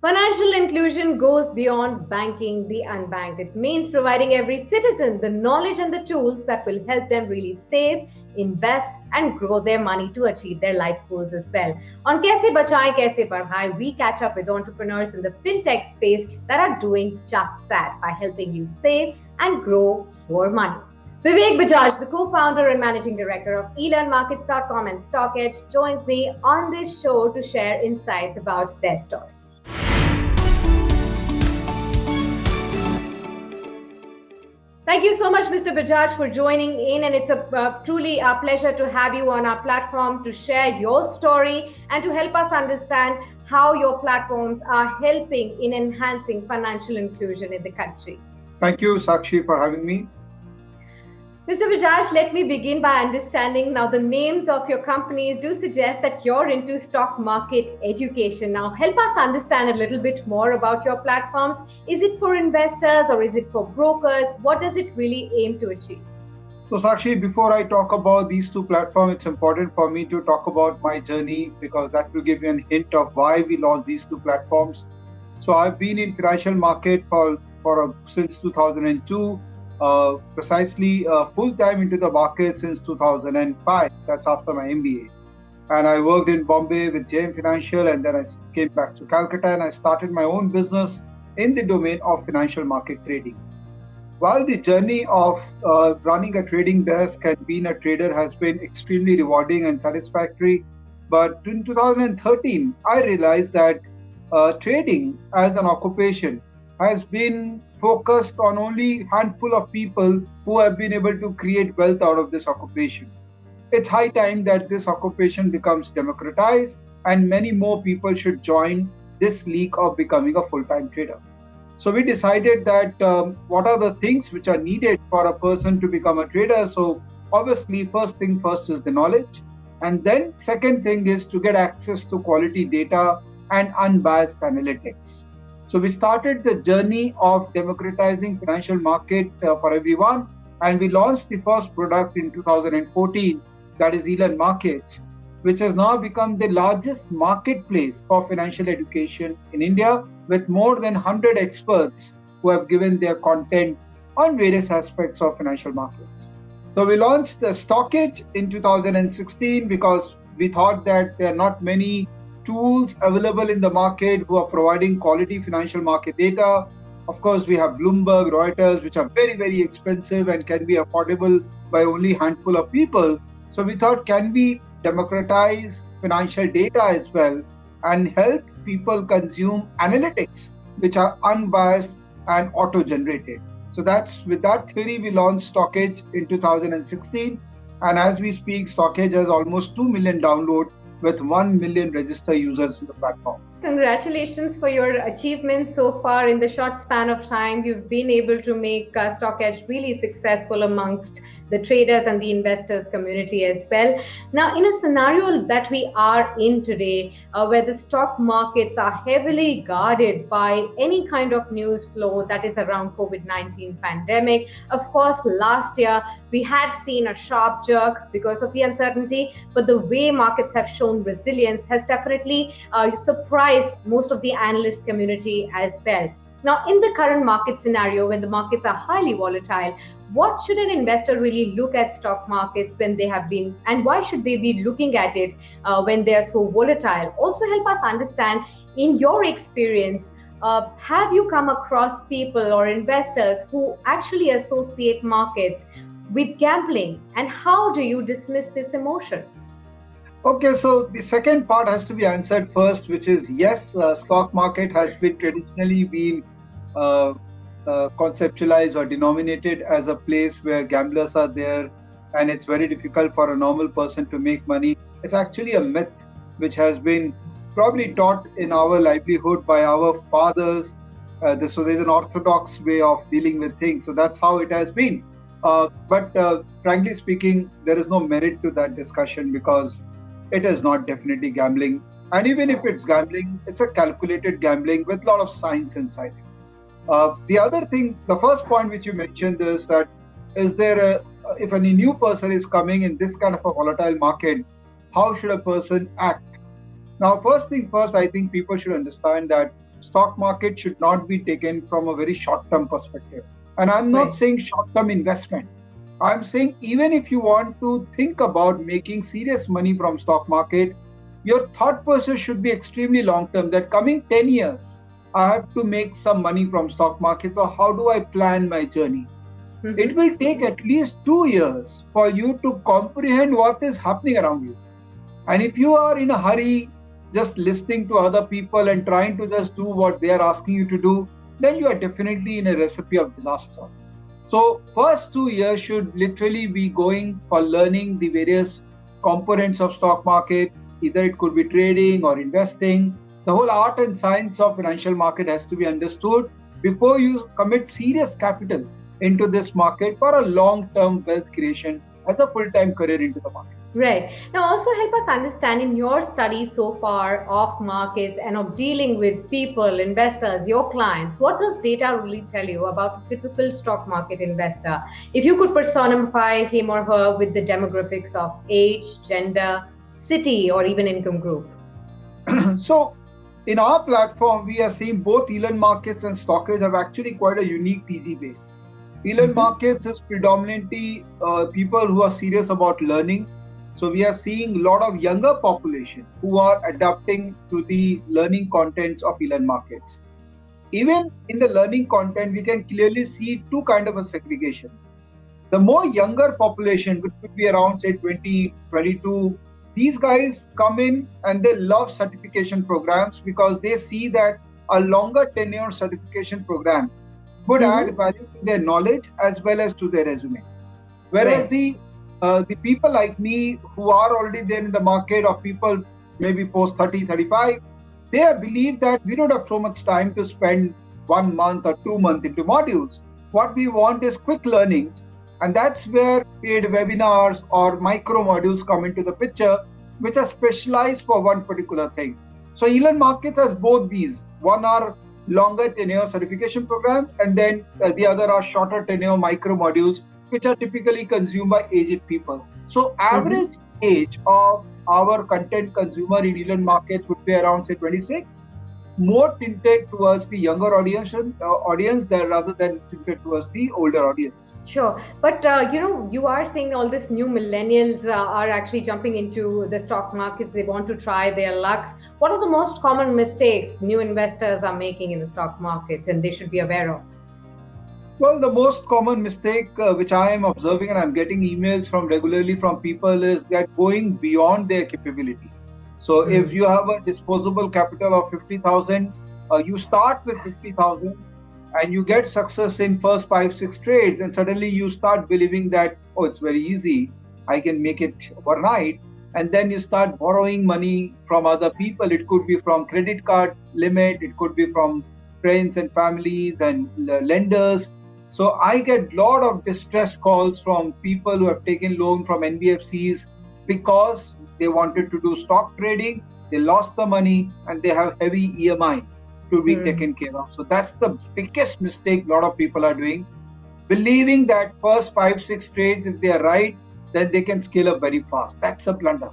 Financial inclusion goes beyond banking the unbanked. It means providing every citizen the knowledge and the tools that will help them really save, invest, and grow their money to achieve their life goals as well. On Kaise Bachaayein Kaise Badhaayein, we catch up with entrepreneurs in the Fintech space that are doing just that by helping you save and grow your money. Vivek Bajaj, the co-founder and managing director of elearnmarkets.com and Stockedge, joins me on this show to share insights about their story. Thank you so much, Mr. Bajaj, for joining in, and it's truly a pleasure to have you on our platform to share your story and to help us understand how your platforms are helping in enhancing financial inclusion in the country. Thank you, Sakshi, for having me. Mr. Bajaj, let me begin by understanding now the names of your companies do suggest that you're into stock market education. Now, help us understand a little bit more about your platforms. Is it for investors or is it for brokers? What does it really aim to achieve? So, Sakshi, before I talk about these two platforms, it's important for me to talk about my journey because that will give you a hint of why we launched these two platforms. So, I've been in financial market since 2002. Precisely full-time into the market since 2005. That's after my MBA. And I worked in Bombay with JM Financial, and then I came back to Calcutta and I started my own business in the domain of financial market trading. While the journey of running a trading desk and being a trader has been extremely rewarding and satisfactory, but in 2013, I realized that trading as an occupation has been focused on only a handful of people who have been able to create wealth out of this occupation. It's high time that this occupation becomes democratized and many more people should join this league of becoming a full-time trader. So we decided that what are the things which are needed for a person to become a trader. So obviously first thing first is the knowledge, and then second thing is to get access to quality data and unbiased analytics. So we started the journey of democratizing financial market for everyone, and we launched the first product in 2014, that is Elearnmarkets, which has now become the largest marketplace for financial education in India, with more than 100 experts who have given their content on various aspects of financial markets. So we launched the Stockedge in 2016 because we thought that there are not many tools available in the market who are providing quality financial market data. Of course, we have Bloomberg, Reuters, which are very, very expensive and can be affordable by only a handful of people. So we thought, can we democratize financial data as well and help people consume analytics, which are unbiased and auto-generated? So with that theory, we launched Stockedge in 2016. And as we speak, Stockedge has almost 2 million downloads with 1 million registered users in the platform. Congratulations for your achievements so far in the short span of time. You've been able to make Stockedge really successful amongst the traders and the investors community as well. Now, in a scenario that we are in today, where the stock markets are heavily guarded by any kind of news flow that is around COVID-19 pandemic, of course, last year we had seen a sharp jerk because of the uncertainty, but the way markets have shown resilience has definitely surprised most of the analyst community as well. Now, in the current market scenario, when the markets are highly volatile, what should an investor really look at stock markets when they have been, and why should they be looking at it when they are so volatile? Also help us understand, in your experience, have you come across people or investors who actually associate markets with gambling, and how do you dismiss this emotion? Okay, so the second part has to be answered first, which is yes, stock market has been traditionally been conceptualized or denominated as a place where gamblers are there and it's very difficult for a normal person to make money. It's actually a myth which has been probably taught in our livelihood by our fathers. So there's an orthodox way of dealing with things. So that's how it has been. But frankly speaking, there is no merit to that discussion because it is not definitely gambling. And even if it's gambling, it's a calculated gambling with a lot of science inside it. The other thing, the first point which you mentioned is that if any new person is coming in this kind of a volatile market, how should a person act? Now, first thing first, I think people should understand that stock market should not be taken from a very short-term perspective. And I'm not Right. saying short-term investment. I'm saying even if you want to think about making serious money from stock market, your thought process should be extremely long-term. That coming 10 years, I have to make some money from stock market. So how do I plan my journey? It Mm-hmm. will take at least 2 years for you to comprehend what is happening around you. And if you are in a hurry, just listening to other people and trying to just do what they are asking you to do, then you are definitely in a recipe of disaster. So first 2 years should literally be going for learning the various components of stock market. Either it could be trading or investing. The whole art and science of financial market has to be understood before you commit serious capital into this market for a long-term wealth creation as a full-time career into the market. Right. Now, also help us understand in your studies so far of markets and of dealing with people, investors, your clients, what does data really tell you about a typical stock market investor? If you could personify him or her with the demographics of age, gender, city, or even income group. So in our platform, we are seeing both Elearnmarkets and Stockedge have actually quite a unique TG base. Mm-hmm. Elearnmarkets is predominantly people who are serious about learning. So we are seeing a lot of younger population who are adapting to the learning contents of Elearnmarkets. Even in the learning content, we can clearly see two kind of a segregation. The more younger population, which could be around say 20, 22, these guys come in and they love certification programs because they see that a longer tenure certification program would add Mm-hmm. value to their knowledge as well as to their resume. Whereas Right. the people like me who are already there in the market, or people maybe post 30, 35, they believe that we don't have so much time to spend 1 month or 2 months into modules. What we want is quick learnings, and that's where paid webinars or micro modules come into the picture, which are specialized for one particular thing. So Elearnmarkets has both these. One are longer tenure certification programs, and then the other are shorter tenure micro modules, which are typically consumed by aged people. So Mm-hmm. average age of our content consumer in Elearnmarkets would be around say 26, more tinted towards the younger audience there rather than tinted towards the older audience. Sure, but you are saying all this new millennials are actually jumping into the stock markets. They want to try their lucks. What are the most common mistakes new investors are making in the stock markets, and they should be aware of? Well, the most common mistake which I am observing and I'm getting emails from regularly from people is that going beyond their capability. So if Hmm. you have a disposable capital of 50,000, you start with 50,000 and you get success in first 5 6 trades, and suddenly you start believing that, oh, it's very easy, I can make it overnight. And then you start borrowing money from other people. It could be from credit card limit, it could be from friends and families and lenders. So I get a lot of distress calls from people who have taken loan from NBFCs because they wanted to do stock trading, they lost the money, and they have heavy EMI to be Hmm. taken care of. So that's the biggest mistake a lot of people are doing, believing that first 5 6 trades, if they are right, then they can scale up very fast. That's a blunder.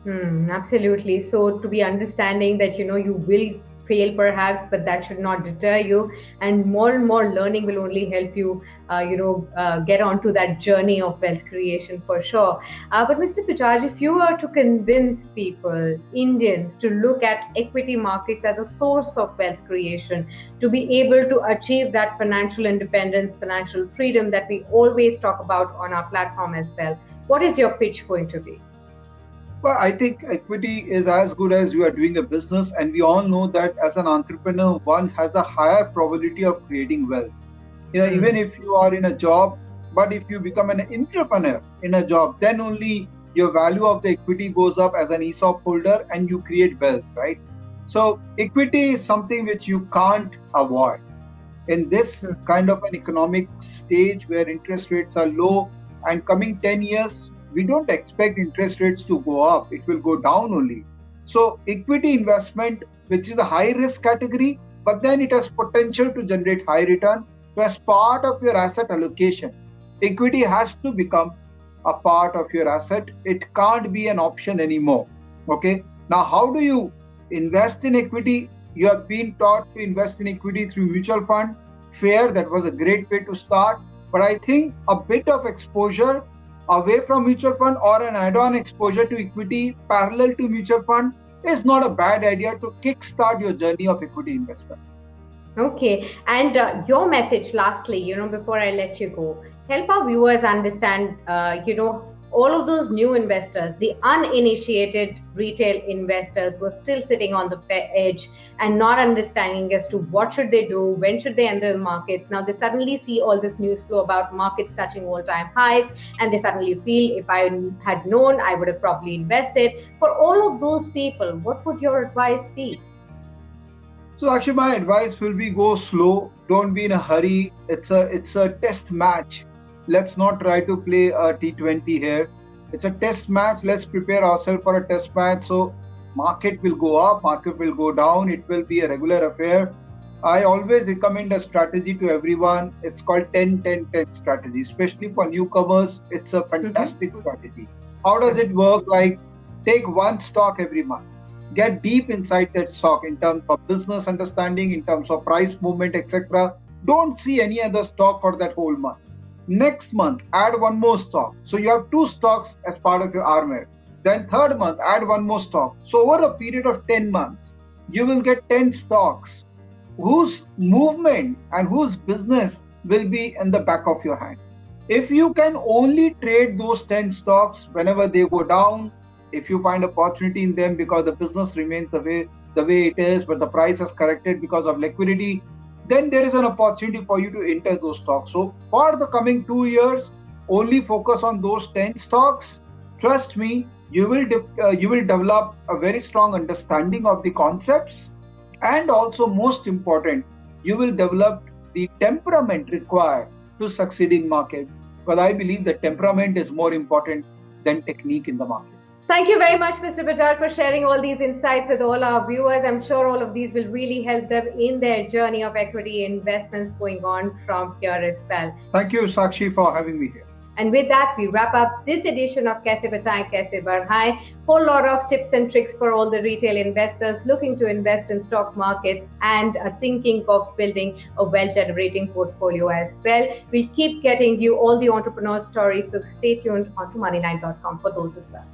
Hmm, absolutely. So to be understanding that you will fail perhaps, but that should not deter you, and more learning will only help you, get onto that journey of wealth creation for sure. But Mr. Bajaj, if you were to convince people, Indians, to look at equity markets as a source of wealth creation, to be able to achieve that financial independence, financial freedom that we always talk about on our platform as well, what is your pitch going to be? Well, I think equity is as good as you are doing a business, and we all know that as an entrepreneur, one has a higher probability of creating wealth. Even Hmm. if you are in a job, but if you become an entrepreneur in a job, then only your value of the equity goes up as an ESOP holder and you create wealth, right? So equity is something which you can't avoid. In this Hmm. kind of an economic stage where interest rates are low, and coming 10 years, we don't expect interest rates to go up, it will go down only. So equity investment, which is a high risk category, but then it has potential to generate high return. So as part of your asset allocation, equity has to become a part of your asset. It can't be an option anymore. Okay, now how do you invest in equity? You have been taught to invest in equity through mutual fund. Fair, that was a great way to start. But I think a bit of exposure away from mutual fund or an add-on exposure to equity parallel to mutual fund is not a bad idea to kickstart your journey of equity investment. Okay, and your message lastly, before I let you go, help our viewers understand, all of those new investors, the uninitiated retail investors who are still sitting on the edge and not understanding as to what should they do, when should they enter the markets. Now they suddenly see all this news flow about markets touching all-time highs, and they suddenly feel, if I had known, I would have probably invested. For all of those people, what would your advice be? So actually my advice will be go slow, don't be in a hurry. It's a test match. Let's not try to play a T20 here. It's a test match. Let's prepare ourselves for a test match. So market will go up, market will go down. It will be a regular affair. I always recommend a strategy to everyone. It's called 10-10-10 strategy, especially for newcomers. It's a fantastic strategy. How does it work? Like, take one stock every month. Get deep inside that stock in terms of business understanding, in terms of price movement, etc. Don't see any other stock for that whole month. Next month, add one more stock. So you have two stocks as part of your armor. Then third month, add one more stock. So over a period of 10 months, you will get 10 stocks whose movement and whose business will be in the back of your hand. If you can only trade those 10 stocks whenever they go down, if you find opportunity in them because the business remains the way it is, but the price has corrected because of liquidity, then there is an opportunity for you to enter those stocks. So for the coming 2 years, only focus on those 10 stocks. Trust me, you will develop a very strong understanding of the concepts, and also most important, you will develop the temperament required to succeed in market. Because I believe that temperament is more important than technique in the market. Thank you very much, Mr. Bajaj, for sharing all these insights with all our viewers. I'm sure all of these will really help them in their journey of equity investments going on from here as well. Thank you, Sakshi, for having me here. And with that, we wrap up this edition of Kaise Bachaayein Kaise Badhaayein. Whole lot of tips and tricks for all the retail investors looking to invest in stock markets and thinking of building a well-generating portfolio as well. We'll keep getting you all the entrepreneur stories, so stay tuned on to money9.com for those as well.